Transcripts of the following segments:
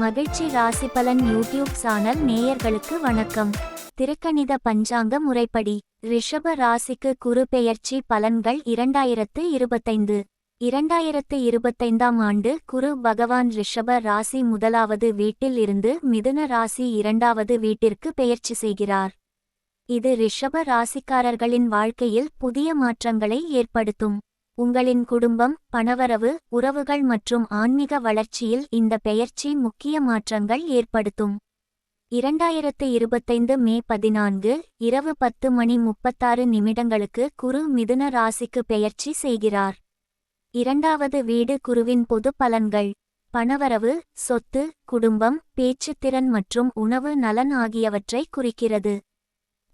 மகிழ்ச்சி ராசி பலன் யூடியூப் சேனல் நேயர்களுக்கு வணக்கம். திருக்கணித பஞ்சாங்க முறைப்படி ரிஷப ராசிக்கு குரு பெயர்ச்சி பலன்கள் 2025 ஆண்டு குரு பகவான் ரிஷப ராசி முதலாவது வீட்டில் இருந்து மிதுன ராசி இரண்டாவது வீட்டிற்கு பெயர்ச்சி செய்கிறார். இது ரிஷப ராசிக்காரர்களின் வாழ்க்கையில் புதிய மாற்றங்களை ஏற்படுத்தும். உங்களின் குடும்பம், பணவரவு, உறவுகள் மற்றும் ஆன்மீக வளர்ச்சியில் இந்த பெயர்ச்சி முக்கிய மாற்றங்கள் ஏற்படுத்தும். 2025 மே 14 இரவு 10:36 குரு மிதுன ராசிக்கு பெயர்ச்சி செய்கிறார். இரண்டாவது வீடு குருவின் பொது பலன்கள். பணவரவு, சொத்து, குடும்பம், பேச்சுத்திறன் மற்றும் உணவு நலன் ஆகியவற்றை குறிக்கிறது.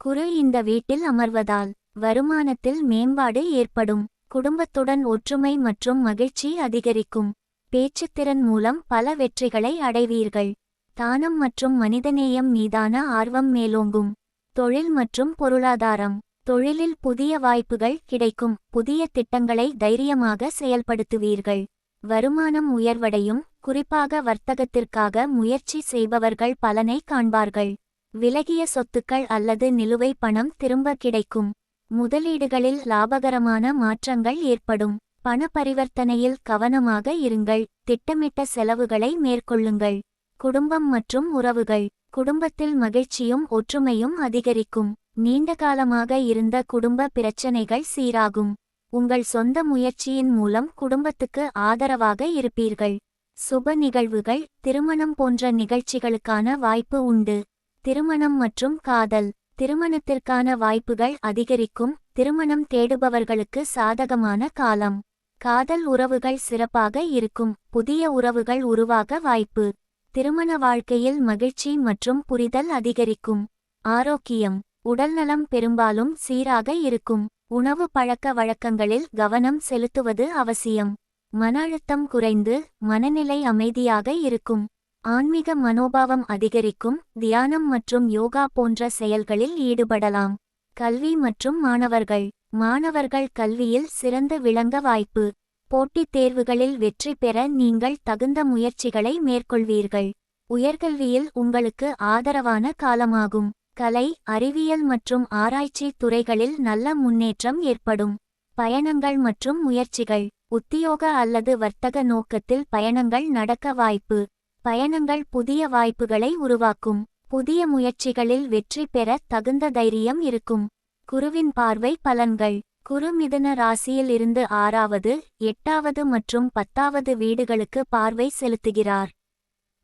குரு இந்த வீட்டில் அமர்வதால் வருமானத்தில் மேம்பாடு ஏற்படும். குடும்பத்துடன் ஒற்றுமை மற்றும் மகிழ்ச்சி அதிகரிக்கும். பேச்சுத்திறன் மூலம் பல வெற்றிகளை அடைவீர்கள். தானம் மற்றும் மனிதநேயம் மீதான ஆர்வம் மேலோங்கும். தொழில் மற்றும் பொருளாதாரம். தொழிலில் புதிய வாய்ப்புகள் கிடைக்கும். புதிய திட்டங்களை தைரியமாக செயல்படுத்துவீர்கள். வருமானம் உயர்வடையும். குறிப்பாக வர்த்தகத்திற்காக முயற்சி செய்பவர்கள் பலனை காண்பார்கள். விலகிய சொத்துக்கள் அல்லது நிலுவை பணம் திரும்ப கிடைக்கும். முதலீடுகளில் லாபகரமான மாற்றங்கள் ஏற்படும். பண பரிவர்த்தனையில் கவனமாக இருங்கள். திட்டமிட்ட செலவுகளை மேற்கொள்ளுங்கள். குடும்பம் மற்றும் உறவுகள். குடும்பத்தில் மகிழ்ச்சியும் ஒற்றுமையும் அதிகரிக்கும். நீண்டகாலமாக இருந்த குடும்ப பிரச்சனைகள் சீராகும். உங்கள் சொந்த முயற்சியின் மூலம் குடும்பத்துக்கு ஆதரவாக இருப்பீர்கள். சுப நிகழ்வுகள், திருமணம் போன்ற நிகழ்ச்சிகளுக்கான வாய்ப்பு உண்டு. திருமணம் மற்றும் காதல். திருமணத்திற்கான வாய்ப்புகள் அதிகரிக்கும். திருமணம் தேடுபவர்களுக்கு சாதகமான காலம். காதல் உறவுகள் சிறப்பாக இருக்கும். புதிய உறவுகள் உருவாக வாய்ப்பு. திருமண வாழ்க்கையில் மகிழ்ச்சி மற்றும் புரிதல் அதிகரிக்கும். ஆரோக்கியம். உடல்நலம் பெரும்பாலும் சீராக இருக்கும். உணவு பழக்க வழக்கங்களில் கவனம் செலுத்துவது அவசியம். மன அழுத்தம் குறைந்து மனநிலை அமைதியாக இருக்கும். ஆன்மீக மனோபாவம் அதிகரிக்கும். தியானம் மற்றும் யோகா போன்ற செயல்களில் ஈடுபடலாம். கல்வி மற்றும் மாணவர்கள். மாணவர்கள் கல்வியில் சிறந்து விளங்க வாய்ப்பு. போட்டித் தேர்வுகளில் வெற்றி பெற நீங்கள் தகுந்த முயற்சிகளை மேற்கொள்வீர்கள். உயர்கல்வியில் உங்களுக்கு ஆதரவான காலமாகும். கலை, அறிவியல் மற்றும் ஆராய்ச்சி துறைகளில் நல்ல முன்னேற்றம் ஏற்படும். பயணங்கள் மற்றும் முயற்சிகள். உத்தியோக அல்லது வர்த்தக நோக்கத்தில் பயணங்கள் நடக்க வாய்ப்பு. பயணங்கள் புதிய வாய்ப்புகளை உருவாக்கும். புதிய முயற்சிகளில் வெற்றி பெற தகுந்த தைரியம் இருக்கும். குருவின் பார்வை பலன்கள். குரு மிதுன ராசியில் இருந்து 6வது, 8வது மற்றும் 10வது வீடுகளுக்கு பார்வை செலுத்துகிறார்.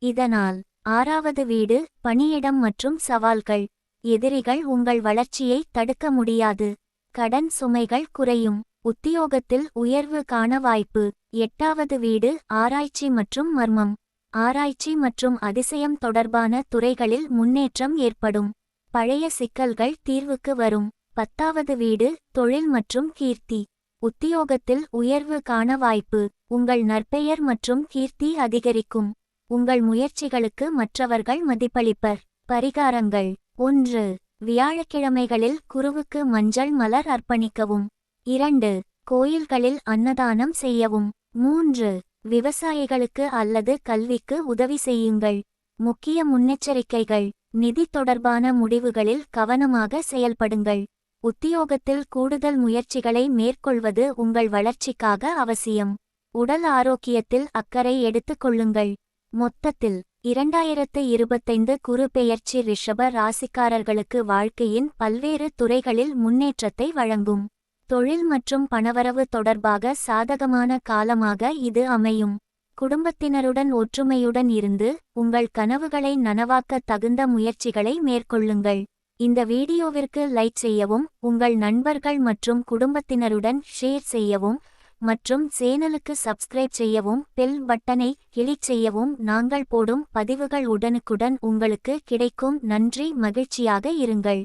இதனால் 6வது வீடு பணியிடம் மற்றும் சவால்கள். எதிரிகள் உங்கள் வளர்ச்சியை தடுக்க முடியாது. கடன் சுமைகள் குறையும். உத்தியோகத்தில் உயர்வு காண வாய்ப்பு. 8வது வீடு ஆராய்ச்சி மற்றும் மர்மம். ஆராய்ச்சி மற்றும் அதிசயம் தொடர்பான துறைகளில் முன்னேற்றம் ஏற்படும். பழைய சிக்கல்கள் தீர்வுக்கு வரும். 10வது வீடு தொழில் மற்றும் கீர்த்தி. உத்தியோகத்தில் உயர்வு காண வாய்ப்பு. உங்கள் நற்பெயர் மற்றும் கீர்த்தி அதிகரிக்கும். உங்கள் முயற்சிகளுக்கு மற்றவர்கள் மதிப்பளிப்பர். பரிகாரங்கள். 1. வியாழக்கிழமைகளில் குருவுக்கு மஞ்சள் மலர் அர்ப்பணிக்கவும். 2. கோயில்களில் அன்னதானம் செய்யவும். 3. விவசாயிகளுக்கு அல்லது கல்விக்கு உதவி செய்யுங்கள். முக்கிய முன்னெச்சரிக்கைகள். நிதி தொடர்பான முடிவுகளில் கவனமாக செயல்படுங்கள். உத்தியோகத்தில் கூடுதல் முயற்சிகளை மேற்கொள்வது உங்கள் வளர்ச்சிக்காக அவசியம். உடல் ஆரோக்கியத்தில் அக்கறை எடுத்துக் கொள்ளுங்கள். மொத்தத்தில் 2025 குரு பெயர்ச்சி ரிஷப ராசிக்காரர்களுக்கு வாழ்க்கையின் பல்வேறு துறைகளில் முன்னேற்றத்தை வழங்கும். தொழில் மற்றும் பணவரவு தொடர்பாக சாதகமான காலமாக இது அமையும். குடும்பத்தினருடன் ஒற்றுமையுடன் இருந்து உங்கள் கனவுகளை நனவாக்க தகுந்த முயற்சிகளை மேற்கொள்ளுங்கள். இந்த வீடியோவிற்கு லைக் செய்யவும், உங்கள் நண்பர்கள் மற்றும் குடும்பத்தினருடன் ஷேர் செய்யவும் மற்றும் சேனலுக்கு சப்ஸ்கிரைப் செய்யவும், பெல் பட்டனை கிளிக் செய்யவும். நாங்கள் போடும் பதிவுகள் உடனுக்குடன் உங்களுக்கு கிடைக்கும். நன்றி. மகிழ்ச்சியாக இருங்கள்.